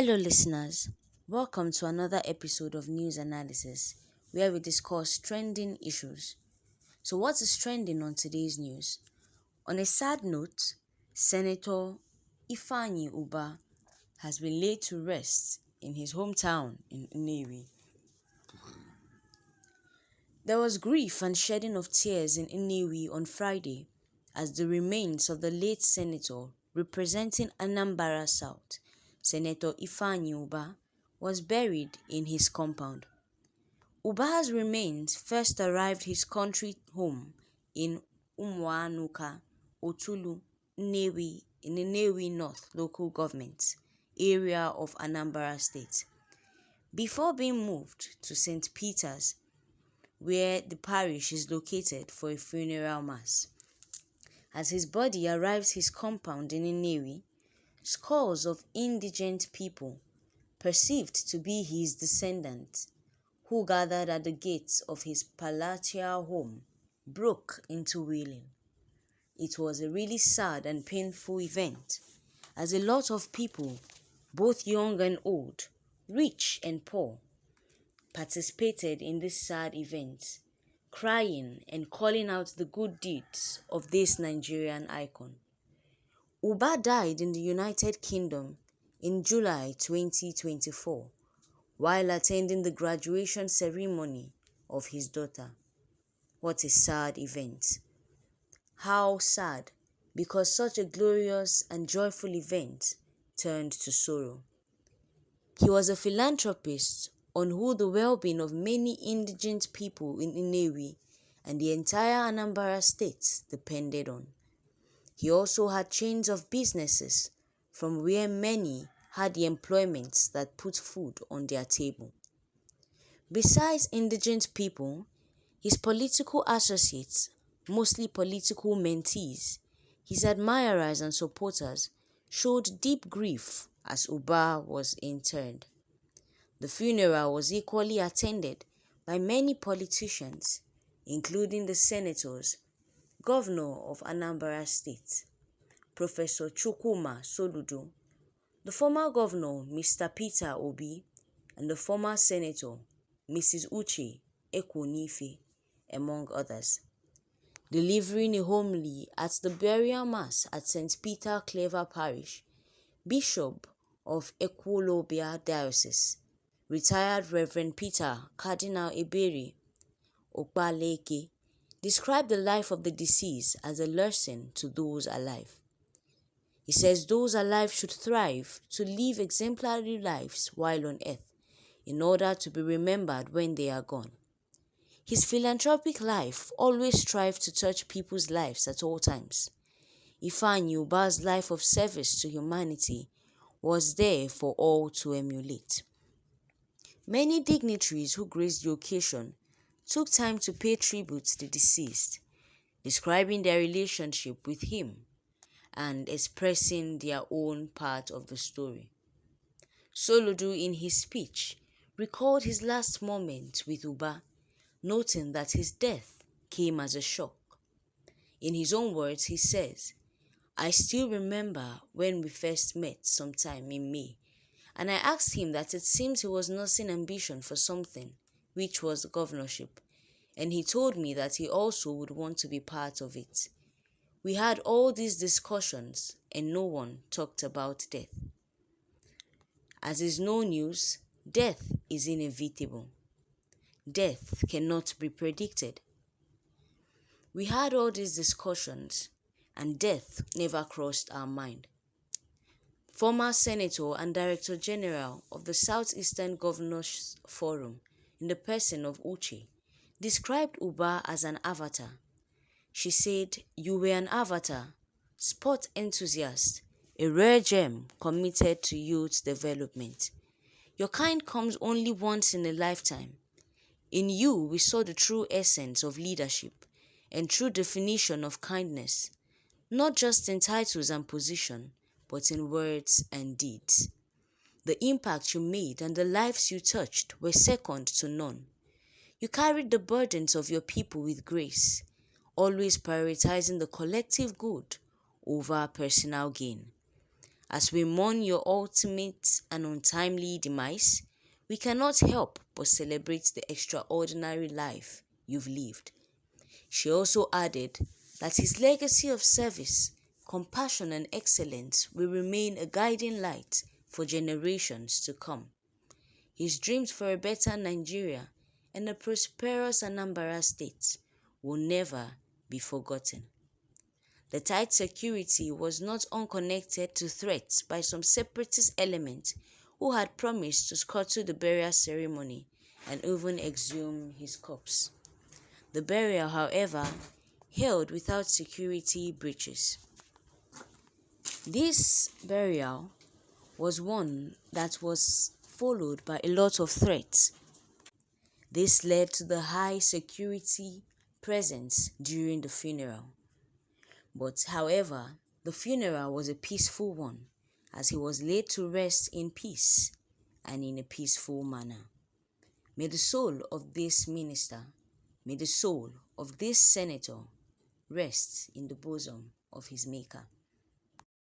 Hello, listeners. Welcome to another episode of News Analysis, where we discuss trending issues. So, what is trending on today's news? On a sad note, Senator Ubah has been laid to rest in his hometown in Nnewi. There was grief and shedding of tears in Nnewi on Friday as the remains of the late senator representing Anambra South, Senator Ubah, was buried in his compound. Ubah's remains first arrived his country home in Umuanuka, Otulu, Nnewi, in the Nnewi North local government area of Anambra State, before being moved to St. Peter's, where the parish is located, for a funeral mass. As his body arrives his compound in Nnewi, scores of indigent people, perceived to be his descendants, who gathered at the gates of his palatial home, broke into wailing. It was a really sad and painful event, as a lot of people, both young and old, rich and poor, participated in this sad event, crying and calling out the good deeds of this Nigerian icon. Ubah died in the United Kingdom in July 2024 while attending the graduation ceremony of his daughter. What a sad event. How sad, because such a glorious and joyful event turned to sorrow. He was a philanthropist on who the well-being of many indigent people in Nnewi and the entire Anambra state depended on. He also had chains of businesses from where many had the employments that put food on their table. Besides indigent people, his political associates, mostly political mentees, his admirers and supporters, showed deep grief as Ubah was interred. The funeral was equally attended by many politicians, including the senators, Governor of Anambra State, Professor Soludo, the former governor, Mr. Peter Obi, and the former senator, Mrs. Uche Ekwunife, among others. Delivering a homily at the burial mass at St. Peter Clever Parish, Bishop of Ekwulobia Diocese, retired Reverend Peter Cardinal Ebere Okbaleke, described the life of the deceased as a lesson to those alive. He says those alive should strive to live exemplary lives while on earth, in order to be remembered when they are gone. His philanthropic life always strived to touch people's lives at all times. Ubah's life of service to humanity was there for all to emulate. Many dignitaries who graced the occasion took time to pay tribute to the deceased, describing their relationship with him and expressing their own part of the story. Soludo, in his speech, recalled his last moment with Ubah, noting that his death came as a shock. In his own words, he says, "I still remember when we first met sometime in May, and I asked him that it seems he was nursing ambition for something, which was the governorship, and he told me that he also would want to be part of it. We had all these discussions and no one talked about death. As is no news, death is inevitable. Death cannot be predicted. We had all these discussions and death never crossed our mind." Former Senator and Director General of the Southeastern Governors Forum, in the person of Uche, described Ubah as an avatar. She said, "You were an avatar, sport enthusiast, a rare gem committed to youth development. Your kind comes only once in a lifetime. In you, we saw the true essence of leadership and true definition of kindness, not just in titles and position, but in words and deeds. The impact you made and the lives you touched were second to none. You carried the burdens of your people with grace, always prioritizing the collective good over personal gain. As we mourn your ultimate and untimely demise, we cannot help but celebrate the extraordinary life you've lived. She also added that his legacy of service, compassion, and excellence will remain a guiding light for generations to come. His dreams for a better Nigeria and a prosperous Anambra state will never be forgotten. The tight security was not unconnected to threats by some separatist elements who had promised to scuttle the burial ceremony and even exhume his corpse. The burial, however, held without security breaches. This burial was one that was followed by a lot of threats. This led to the high security presence during the funeral. But however, the funeral was a peaceful one, as he was laid to rest in peace and in a peaceful manner. May the soul of this minister, may the soul of this senator rest in the bosom of his Maker.